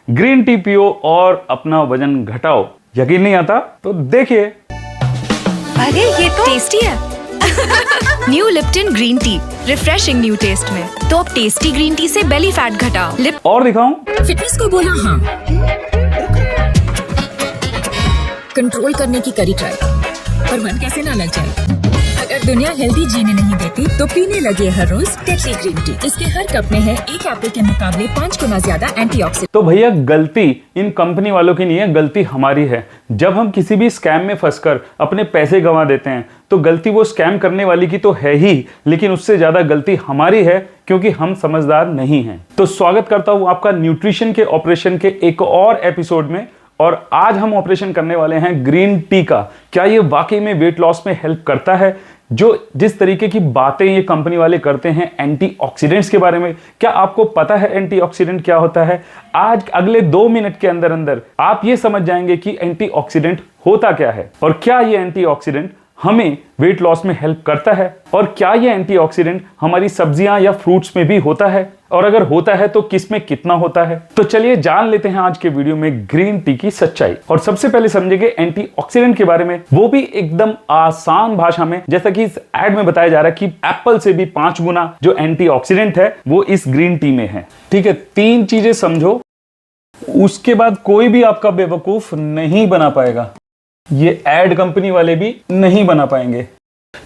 Green tea पियो और अपना वजन घटाओ। यकीन नहीं आता तो देखिए। अरे ये तो टेस्टी है। New Lipton green tea, refreshing new taste में। तो अब टेस्टी ग्रीन टी से बेली फैट घटाओ। और दिखाऊं? फिटनेस को बोला हाँ, कंट्रोल करने की करी ट्राई, पर मन कैसे ना लग जाए। अगर दुनिया हेल्दी जीने नहीं देती तो पीने लगे हर रोज टेटली ग्रीन टी। इसके हर कप में है एक एप्पल के मुकाबले 5 गुना ज्यादा एंटीऑक्सीडेंट। तो भैया गलती इन कंपनी वालों की नहीं है, गलती हमारी है। जब हम किसी भी स्कैम में फंसकर अपने पैसे गंवा देते हैं तो गलती वो स्कैम करने वाली की तो है ही, लेकिन उससे ज्यादा गलती हमारी है क्योंकि हम समझदार नहीं हैं। तो स्वागत करता हूं आपका न्यूट्रिशन के ऑपरेशन के एक और एपिसोड में। और आज हम ऑपरेशन करने वाले हैं ग्रीन टी का। क्या ये वाकई में वेट लॉस में हेल्प करता है? जिस तरीके की बातें ये कंपनी वाले करते हैं एंटीऑक्सीडेंट्स के बारे में, क्या आपको पता है एंटीऑक्सीडेंट क्या होता है? आज अगले 2 मिनट के अंदर अंदर आप ये समझ जाएंगे कि एंटीऑक्सीडेंट होता क्या है और क्या ये एंटीऑक्सीडेंट हमें वेट लॉस में हेल्प करता है, और क्या ये एंटीऑक्सीडेंट हमारी सब्जियां या फ्रूट्स में भी होता है, और अगर होता है तो किस में कितना होता है। तो चलिए जान लेते हैं आज के वीडियो में ग्रीन टी की सच्चाई। और सबसे पहले समझेंगे एंटीऑक्सीडेंट के बारे में, वो भी एकदम आसान भाषा में। जैसा कि इस एड में बताया जा रहा है कि एप्पल से भी 5 गुना जो एंटीऑक्सीडेंट है वो इस ग्रीन टी में है। ठीक है, 3 चीजें समझो, उसके बाद कोई भी आपका बेवकूफ नहीं बना पाएगा। ये एड कंपनी वाले भी नहीं बना पाएंगे।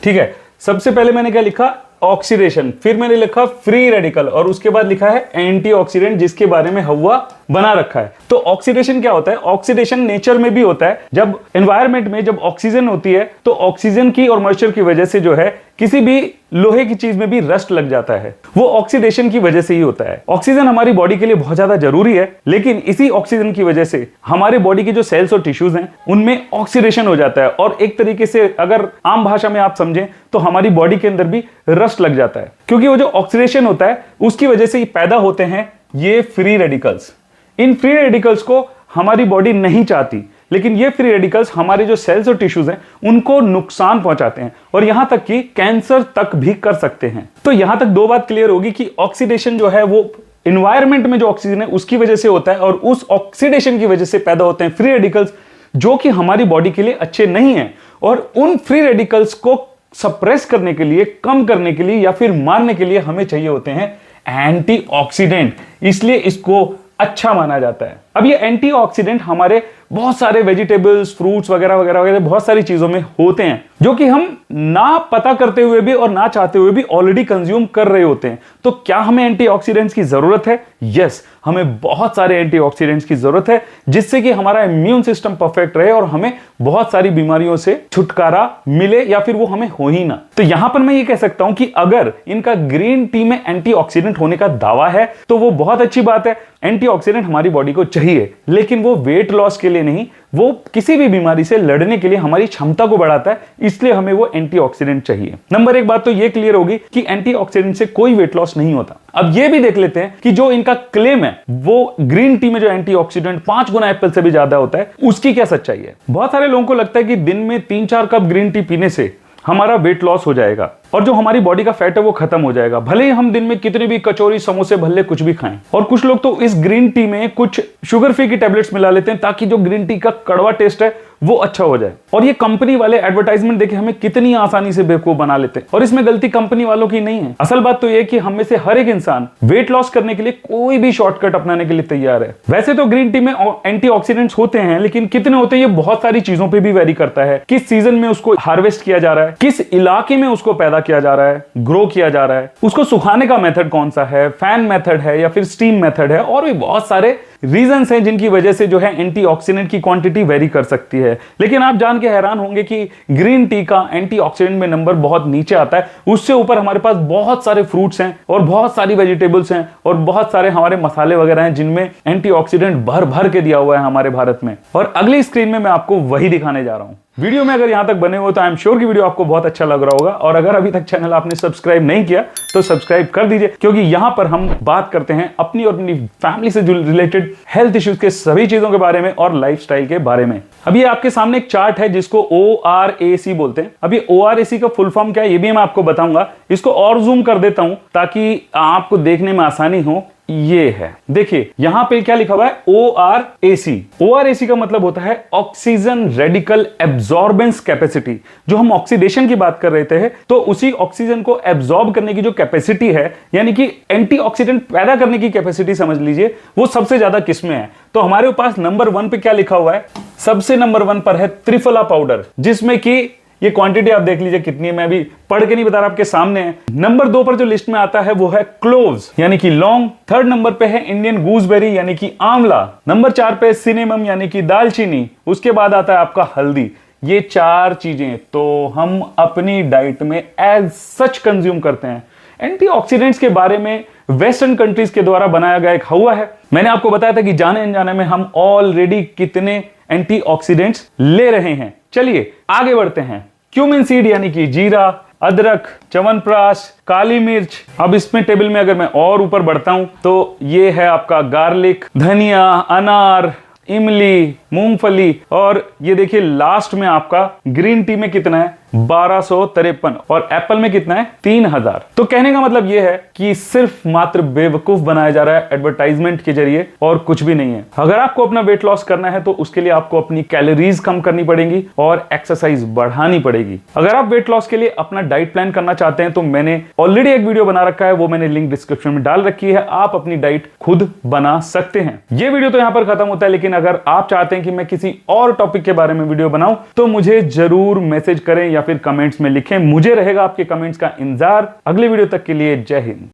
ठीक है, सबसे पहले मैंने क्या लिखा? ऑक्सीडेशन, फिर मैंने लिखा फ्री रेडिकल, और उसके बाद लिखा है एंटीऑक्सीडेंट, जिसके बारे में हवा बना रखा है। तो ऑक्सीडेशन क्या होता है? ऑक्सीडेशन नेचर में भी होता है। जब एनवायरनमेंट में जब ऑक्सीजन होती है तो ऑक्सीजन की और मॉइस्चर की वजह से जो है किसी भी लोहे की चीज में भी रस्ट लग जाता है, वो ऑक्सीडेशन की वजह से ही होता है। ऑक्सीजन हमारी बॉडी के लिए बहुत ज्यादा जरूरी है, लेकिन इसी ऑक्सीजन की वजह से हमारे बॉडी के जो सेल्स और टिश्यूज हैं उनमें ऑक्सीडेशन हो जाता है, और एक तरीके से अगर आम भाषा में आप समझें तो हमारी बॉडी के अंदर भी रस्ट लग जाता है, क्योंकि वो जो ऑक्सीडेशन होता है उसकी वजह से ही पैदा होते हैं ये free radicals. In free radicals को हमारी बॉडी नहीं चाहती, लेकिन ये फ्री रेडिकल्स हमारे जो सेल्स और टिश्यूज हैं उनको नुकसान पहुंचाते हैं, और यहां तक कि कैंसर तक भी कर सकते हैं। तो यहां तक 2 बात क्लियर होगी कि ऑक्सीडेशन जो है वो एनवायरनमेंट में जो ऑक्सीजन है उसकी वजह से होता है, और उस ऑक्सीडेशन की वजह से पैदा होते हैं फ्री रेडिकल्स जो कि हमारी बॉडी के लिए अच्छे नहीं है। और उन फ्री रेडिकल्स को सप्रेस करने के लिए, कम करने के लिए या फिर मारने के लिए हमें चाहिए होते हैं एंटीऑक्सीडेंट, इसलिए इसको अच्छा माना जाता है। अब ये एंटीऑक्सीडेंट हमारे बहुत सारे वेजिटेबल्स, फ्रूट्स वगैरह वगैरह वगैरह बहुत सारी चीजों में होते हैं, जो कि हम ना पता करते हुए भी और ना चाहते हुए भी ऑलरेडी कंज्यूम कर रहे होते हैं। तो क्या हमें एंटीऑक्सीडेंट्स की जरूरत है? यस, हमें बहुत सारे एंटीऑक्सीडेंट्स की जरूरत है, जिससे कि हमारा इम्यून सिस्टम परफेक्ट रहे और हमें बहुत सारी बीमारियों से छुटकारा मिले, या फिर वो हमें हो ही ना। तो यहां पर मैं ये कह सकता हूं कि अगर इनका ग्रीन टी में एंटीऑक्सीडेंट होने का दावा है तो वो बहुत अच्छी बात है। एंटीऑक्सीडेंट हमारी बॉडी को चाहिए, लेकिन वो वेट लॉस के लिए नहीं, वो किसी भी बीमारी से लड़ने के लिए हमारी क्षमता को बढ़ाता है, इसलिए हमें वो एंटीऑक्सीडेंट चाहिए। नंबर 1 बात तो ये क्लियर होगी कि एंटीऑक्सीडेंट से कोई वेट लॉस नहीं होता। अब ये भी देख लेते हैं कि जो इनका क्लेम है वो ग्रीन टी में जो एंटीऑक्सीडेंट 5 गुना एप्पल से भी ज्यादा होता है, उसकी क्या सच्चाई है? बहुत सारे लोगों को लगता है कि दिन में 3-4 कप ग्रीन टी पीने से हमारा वेट लॉस हो जाएगा और जो हमारी बॉडी का फैट है वो खत्म हो जाएगा, भले ही हम दिन में कितने भी कचौरी, समोसे, भल्ले कुछ भी खाएं। और कुछ लोग तो इस ग्रीन टी में कुछ शुगर फ्री की टैबलेट्स मिला लेते हैं ताकि जो ग्रीन टी का कड़वा टेस्ट है वो अच्छा हो जाए। और ये कंपनी वाले एडवर्टाइजमेंट देखे हमें कितनी आसानी से बेवकूफ बना लेते हैं, और इसमें गलती कंपनी वालों की नहीं है। असल बात तो ये कि हम में से हर एक इंसान वेट लॉस करने के लिए कोई भी शॉर्टकट अपनाने के लिए तैयार है। वैसे तो ग्रीन टी में एंटीऑक्सीडेंट्स होते हैं, लेकिन कितने होते हैं ये बहुत सारी चीजों पर भी वेरी करता है। किस सीजन में उसको हार्वेस्ट किया जा रहा है, किस इलाके में उसको पैदा किया जा रहा है, ग्रो किया जा रहा है, उसको सुखाने का मेथड कौन सा है, फैन मेथड है या फिर स्टीम मेथड है, और भी बहुत सारे रीजंस हैं जिनकी वजह से जो है एंटीऑक्सीडेंट की क्वांटिटी वेरी कर सकती है। लेकिन आप जान के हैरान होंगे कि ग्रीन टी का एंटीऑक्सीडेंट में नंबर बहुत नीचे आता है। उससे ऊपर हमारे पास बहुत सारे फ्रूट्स हैं और बहुत सारी वेजिटेबल्स हैं और बहुत सारे हमारे मसाले वगैरह हैं जिनमें एंटीऑक्सीडेंट भर भर के दिया हुआ है हमारे भारत में। और अगली स्क्रीन में मैं आपको वही दिखाने जा रहा हूं। वीडियो में अगर यहां तक बने हो तो आई एम श्योर कि वीडियो आपको बहुत अच्छा लग रहा होगा, और अगर अभी तक चैनल आपने सब्सक्राइब नहीं किया तो सब्सक्राइब कर दीजिए, क्योंकि यहां पर हम बात करते हैं अपनी और अपनी फैमिली से रिलेटेड हेल्थ इश्यूज के सभी चीजों के बारे में और लाइफस्टाइल के बारे में। अब ये आपके सामने एक चार्ट है जिसको ORAC बोलते हैं। अब ये ORAC का फुल फॉर्म क्या है ये भी मैं आपको बताऊंगा। इसको और जूम कर देता हूं ताकि आपको देखने में आसानी हो। ये है, देखिए यहां पे क्या लिखा हुआ है, ORAC। ORAC का मतलब होता है ऑक्सीजन रेडिकल एब्जॉर्बेंस कैपेसिटी। जो हम ऑक्सीडेशन की बात कर रहे थे, तो उसी ऑक्सीजन को एब्जॉर्ब करने की जो कैपेसिटी है, यानी कि एंटीऑक्सीडेंट पैदा करने की कैपेसिटी समझ लीजिए, वो सबसे ज्यादा किसमें है। तो हमारे पास नंबर 1 पे क्या लिखा हुआ है, सबसे नंबर 1 पर है त्रिफला पाउडर, जिसमें कि ये क्वांटिटी आप देख लीजिए कितनी है, मैं अभी पढ़ के नहीं बता रहा, आपके सामने है। नंबर 2 पर जो लिस्ट में आता है वो है क्लोव्स यानी कि लौंग। थर्ड नंबर पे है इंडियन गूसबेरी यानी कि आंवला। नंबर 4 पे सिनेमम यानी कि दालचीनी। उसके बाद आता है आपका हल्दी। ये 4 चीजें तो हम अपनी डाइट में एज सच कंज्यूम करते हैं। एंटीऑक्सीडेंट्स के बारे में वेस्टर्न कंट्रीज के द्वारा बनाया गया एक हवा है। मैंने आपको बताया था कि जाने अनजाने में हम ऑलरेडी कितने एंटीऑक्सीडेंट्स ले रहे हैं। चलिए आगे बढ़ते हैं। क्यूमिन सीड यानी कि जीरा, अदरक, च्यवनप्राश, काली मिर्च। अब इसमें टेबल में अगर मैं और ऊपर बढ़ता हूं तो ये है आपका गार्लिक, धनिया, अनार, इमली, मूंगफली, और ये देखिए लास्ट में आपका ग्रीन टी में कितना है, 1253, और एप्पल में कितना है, 3000। तो कहने का मतलब यह है कि सिर्फ मात्र बेवकूफ बनाया जा रहा है एडवर्टाइजमेंट के जरिए, और कुछ भी नहीं है। अगर आपको अपना वेट लॉस करना है तो उसके लिए आपको अपनी कैलोरीज कम करनी पड़ेगी और एक्सरसाइज बढ़ानी पड़ेगी। अगर आप वेट लॉस के लिए अपना डाइट प्लान करना चाहते हैं तो मैंने ऑलरेडी एक वीडियो बना रखा है, वो मैंने लिंक डिस्क्रिप्शन में डाल रखी है। आप अपनी डाइट खुद बना सकते हैं। ये वीडियो तो यहां पर खत्म होता है, लेकिन अगर आप चाहते हैं कि मैं किसी और टॉपिक के बारे में वीडियो बनाऊं तो मुझे जरूर मैसेज करें या फिर कमेंट्स में लिखें। मुझे रहेगा आपके कमेंट्स का इंतजार। अगले वीडियो तक के लिए जय हिंद।